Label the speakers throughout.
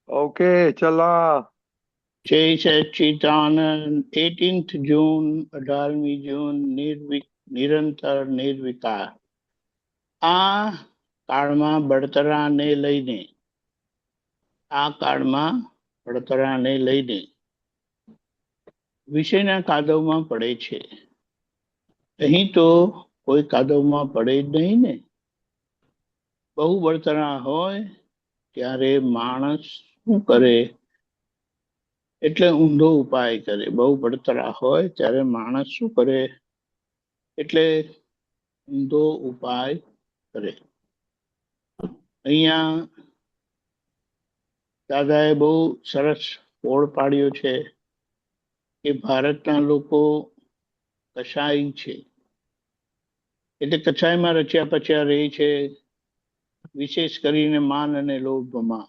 Speaker 1: Okay, ચલા.
Speaker 2: જય સચ્ચિદાનંદ 18th જૂન 18મી જૂન નિરંતર નિર્વિકાર. આ કાળમાં બળતરાને લઈને આ કાળમાં બળતરાને લઈને વિષયના કાદવમાં પડે છે. અહીં તો કોઈ કાદવમાં પડે જ નહીં ને. બહુ બળતરા હોય ત્યારે માણસ શું કરે? એટલે ઊંધો ઉપાય કરે. બહુ બળતરા હોય ત્યારે માણસ શું કરે? એટલે ઊંધો ઉપાય કરે. અહીંયા દાદાએ બહુ સરસ પોળ પાડ્યો છે કે ભારતના લોકો કસાઈ છે, એટલે કસાઈમાં રચ્યા પચ્યા રહે છે, વિશેષ કરીને માન અને લોભમાં.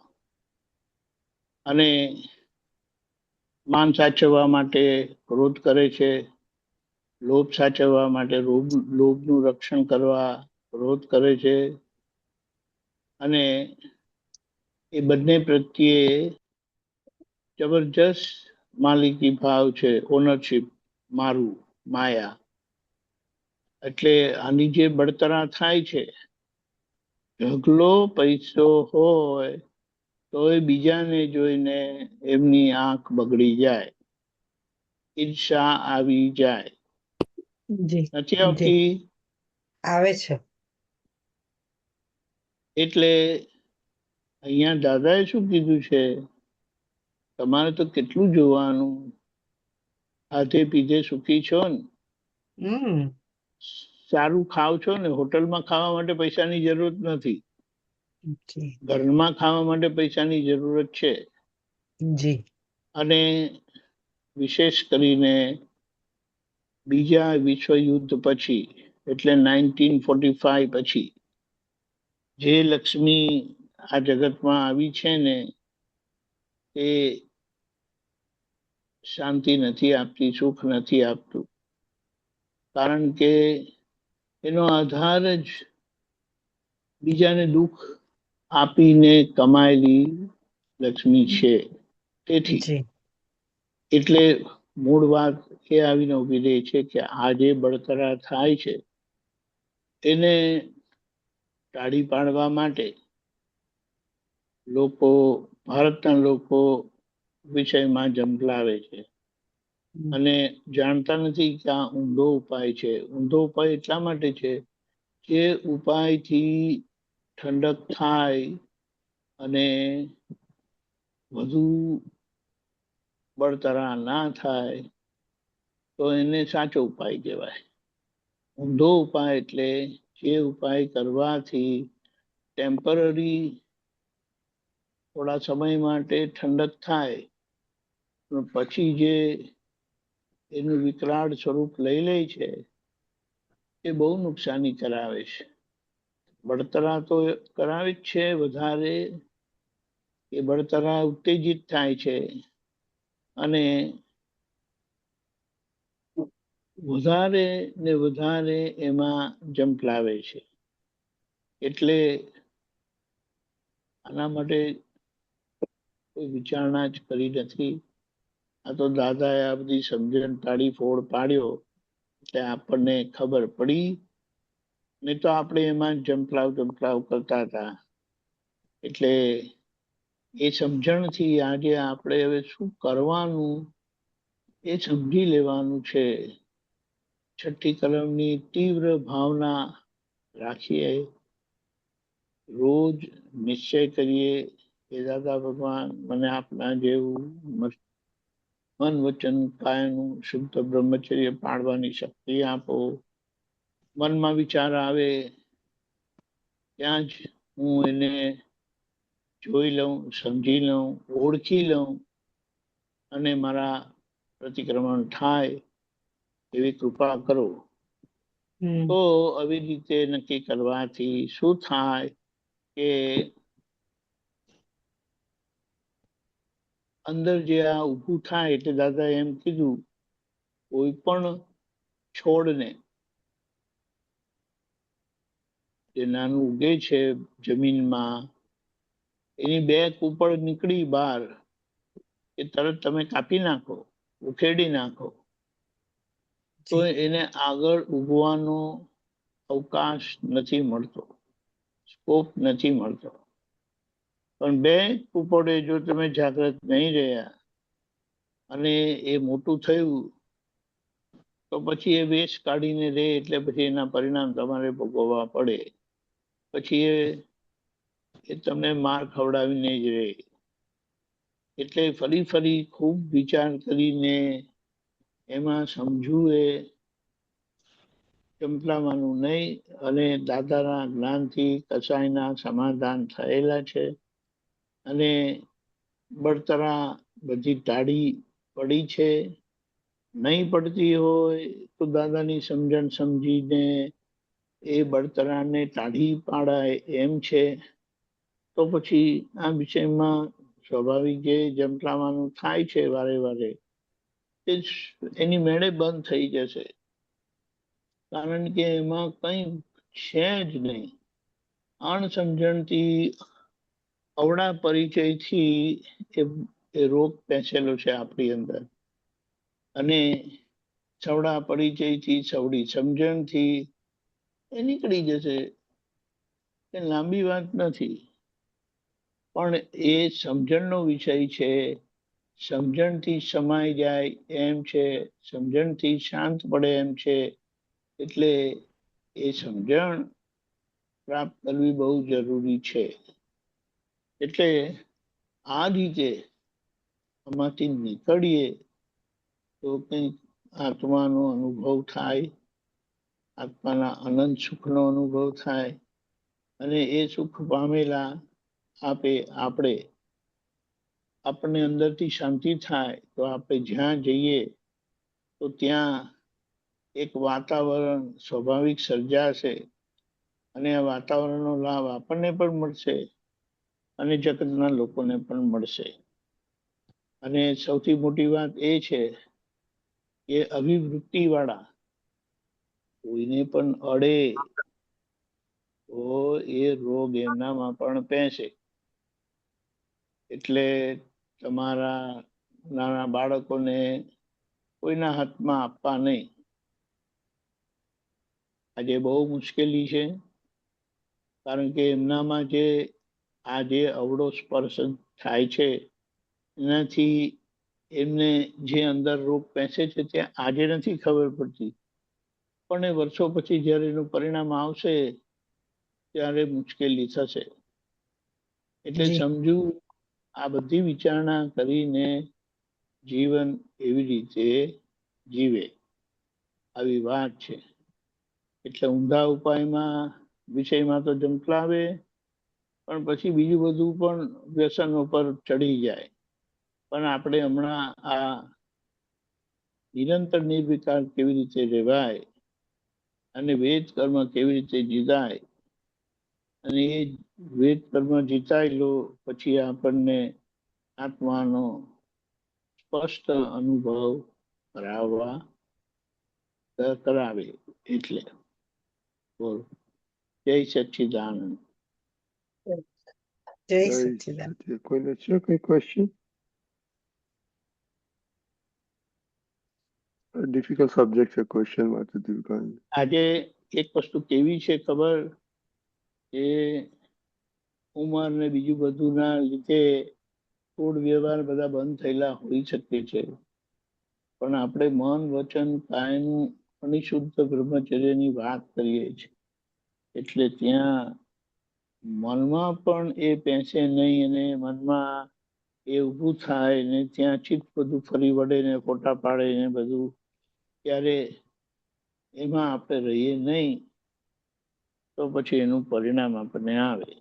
Speaker 2: અને માન સાચવવા માટે ક્રોધ કરે છે, લોભ સાચવવા માટે લોભનું રક્ષણ કરવા ક્રોધ કરે છે. અને એ બંને પ્રત્યે જબરજસ્ત માલિકી ભાવ છે, ઓનરશિપ, મારું, માયા. એટલે આની જે બળતરા થાય છે, ઢગલો પૈસો હોય તો એ બીજાને જોઈને એમની આંખ બગડી જાય, ઈર્ષા આવી જાય.
Speaker 3: જી
Speaker 2: નથી
Speaker 3: જી
Speaker 2: આવતી?
Speaker 3: આવે છે.
Speaker 2: એટલે અહીંયા દાદાએ શું કીધું છે? તમારે તો કેટલું જોવાનું, ખાધે પીધે સુખી છો ને, સારું ખાવ છો ને. હોટલમાં ખાવા માટે પૈસાની જરૂરત નથી,
Speaker 3: જી
Speaker 2: ઘરમાં ખાવા માટે પૈસાની જરૂરત છે.
Speaker 3: જી
Speaker 2: અને વિશેષ કરીને બીજા વિશ્વયુદ્ધ પછી, એટલે 1945 પછી જે લક્ષ્મી આ જગતમાં આવી છે ને, એ શાંતિ નથી આપતી, સુખ નથી આપતું. કારણ કે એનો આધાર જ બીજાને દુઃખ આપીને કમાયેલી લક્ષ્મી છે. તેથી
Speaker 3: જી
Speaker 2: એટલે મૂળ વાત એ આવીને ઉભી રહી છે કે આ જે બળતરા થાય છે એને ટાળી પાડવા માટે લોકો, ભારતના લોકો વિષયમાં ઝંપલાવે છે અને જાણતા નથી કે આ ઊંધો ઉપાય છે. ઊંધો ઉપાય એટલા માટે છે કે ઉપાયથી ઠંડક થાય અને વધુ બળતરા ના થાય તો એને સાચો ઉપાય કહેવાય. ઊંધો ઉપાય એટલે જે ઉપાય કરવાથી ટેમ્પરરી, થોડા સમય માટે ઠંડક થાય, પણ પછી જે એનું વિકરાળ સ્વરૂપ લઈ લે છે એ બહુ નુકસાની કરાવે છે. બળતરા તો કરાવે જ છે વધારે, એ બળતરા ઉત્તેજિત થાય છે અને વધારે ને વધારે એમાં ઝંપલાવે છે. એટલે આના માટે કોઈ વિચારણા જ કરી નથી. આ તો દાદાએ આ બધી સમજણ ટાળી ફોડ પાડ્યો એટલે આપણને ખબર પડી, નહીં તો આપણે એમાં ઝંપલાવ કરતા હતા. એટલે એ સમજણથી આજે આપણે હવે શું કરવાનું એ સમજી લેવાનું છે. છઠ્ઠી કલમની તીવ્ર ભાવના રાખીએ, રોજ નિશ્ચય કરીએ કે દાદા ભગવાન મને આપના જેવું મન વચન કાયનું શુદ્ધ બ્રહ્મચર્ય પાળવાની શક્તિ આપો. મનમાં વિચાર આવે ત્યાં જ હું એને જોઈ લઉં, સમજી લઉં, ઓળખી લઉં અને મારા પ્રતિક્રમણ થાય એવી કૃપા કરો. તો આવી રીતે નક્કી કરવાથી શું થાય કે અંદર જે આ ઊભું થાય, એટલે દાદા એમ કીધું કોઈ પણ છોડને જે નાનું ઉગે છે જમીનમાં, એની બે કૂપળ નીકળી બહાર એ તરત તમે કાપી નાખો, ઉખેડી નાખો, તો
Speaker 3: જી
Speaker 2: એને આગળ ઉગવાનો અવકાશ નથી મળતો, સ્કોપ નથી મળતો. પણ બે કૂપળે જો તમે જાગૃત નહીં રહ્યા અને એ મોટું થયું તો પછી એ વેશ કાઢીને રહે, એટલે પછી એના પરિણામ તમારે ભોગવવા પડે. પછી એ તમને માર ખવડાવીને જ રહે. એટલે ફરી ફરી ખૂબ વિચાર કરીને એમાં સમજવું એ ચંપલામાંનું નહીં, અને દાદાના જ્ઞાનથી કસાયના સમાધાન થયેલા છે. અને બળતરા બધી ટાળી પડી છે. નહીં પડતી હોય તો દાદાની સમજણ સમજીને એ બળતરાને ટાળી પાડાય એમ છે. તો પછી આ વિષયમાં સ્વાભાવિક જે જંપલાવાનું થાય છે વારે વારે, તે એની મેળે બંધ થઈ જશે. કારણ કે એમાં કંઈ છે જ નહીં. અણસમજણથી, અવળા પરિચયથી એ રોગ પેસેલો છે આપણી અંદર. અને સવડા પરિચયથી, સવડી સમજણથી એ નીકળી જશે. એ લાંબી વાત નથી, પણ એ સમજણનો વિષય છે. સમજણથી સમાઈ જાય એમ છે, સમજણથી શાંત પડે એમ છે. એટલે એ સમજણ પ્રાપ્ત કરવી બહુ જરૂરી છે. એટલે આ રીતે આમાંથી નીકળીએ તો કંઈક આત્માનો અનુભવ થાય, આત્માના અનંત સુખનો અનુભવ થાય. અને એ સુખ પામેલા આપણે આપણને અંદરથી શાંતિ થાય તો આપણે જ્યાં જઈએ તો ત્યાં એક વાતાવરણ સ્વાભાવિક સર્જાશે, અને આ વાતાવરણનો લાભ આપણને પણ મળશે અને જગતના લોકોને પણ મળશે. અને સૌથી મોટી વાત એ છે કે અભિવૃત્તિ વાળા કોઈને પણ અડે તો એ રોગ એમનામાં પણ પેસે. એટલે તમારા નાના બાળકોને કોઈના હાથમાં આપવા નહીં. આજે બહુ મુશ્કેલી છે, કારણ કે એમનામાં આ જે અવળો સ્પર્શ થાય છે એનાથી એમને જે અંદર રોગ પેસે છે તે આજે નથી ખબર પડતી, પણ એ વર્ષો પછી જ્યારે એનું પરિણામ આવશે ત્યારે મુશ્કેલી થશે. એટલે
Speaker 3: જી
Speaker 2: સમજવું, આ બધી વિચારણા કરીને જીવન એવી રીતે જીવે, આવી વાત છે. એટલે ઊંધા ઉપાયમાં વિષયમાં તો જંપલાવે, પણ પછી બીજું બધું પણ વ્યસનો પર ચડી જાય. પણ આપણે હમણાં આ નિરંતર નિર્વિકાર કેવી રીતે રહેવાય અને વેદ કર્મ કેવી રીતે જીતાય, અને એ વેદ કર્મ જીતાયેલો પછી આપણને આત્માનો સ્પષ્ટ અનુભવ કરાવે. એટલે બોલો. જય સચ્ચિદાનંદ.
Speaker 3: જય
Speaker 1: જય
Speaker 3: સચ્ચિદાનંદ.
Speaker 1: સચિદાનંદ. કોઈને છે કોઈ ક્વેશ્ચન? ડિફિકલ્ટ સબ્જેક્ટ છે ક્વેશ્ચન માટે દીવકાન.
Speaker 2: આજે એક વસ્તુ કેવી છે ખબર, કે ઉંમર ને બીજું બધું ના લીધે કુળ વ્યવહાર બધા બંધ થયેલા હોઈ શકે છે, પણ આપણે મન વચન કાયનું અનિશુદ્ધ બ્રહ્મચર્યની વાત કરીએ છીએ. એટલે ત્યાં મનમાં પણ એ પેસે નહીં, અને મનમાં એ ઊભું થાય ને ત્યાં ચિત્ત બધું ફરી વળે ને ફોટા પાડે ને બધું, ત્યારે એમાં આપણે રહીએ નહીં તો પછી એનું પરિણામ આપણને આવે.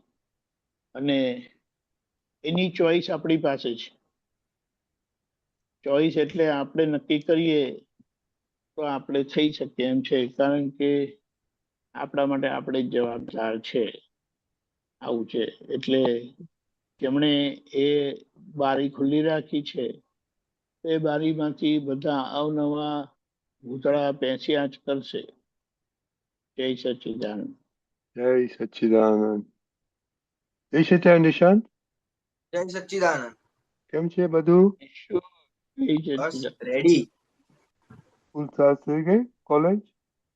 Speaker 2: અને એની ચોઈસ આપણી પાસે છે. ચોઈસ એટલે આપણે નક્કી કરીએ તો આપણે થઈ શકીએ એમ છે, કારણ કે આપણા માટે આપણે જ જવાબદાર છે. આવું છે. એટલે જેમણે એ બારી ખુલ્લી રાખી છે એ બારીમાંથી બધા અવનવા ભૂતળા પેસ્યા જ કરશે. જય સચ્ચિદાનંદ.
Speaker 1: જય સચ્ચિદાનંદ. એ છે ત્યાં નિશાન?
Speaker 4: જય સચ્ચિદાનંદ.
Speaker 1: કેમ છે બધું?
Speaker 2: શું થઈ છે
Speaker 4: બસ
Speaker 2: તીજા?
Speaker 4: રેડી.
Speaker 1: ફૂલ ચાર્જ થઈ ગઈ કોલેજ?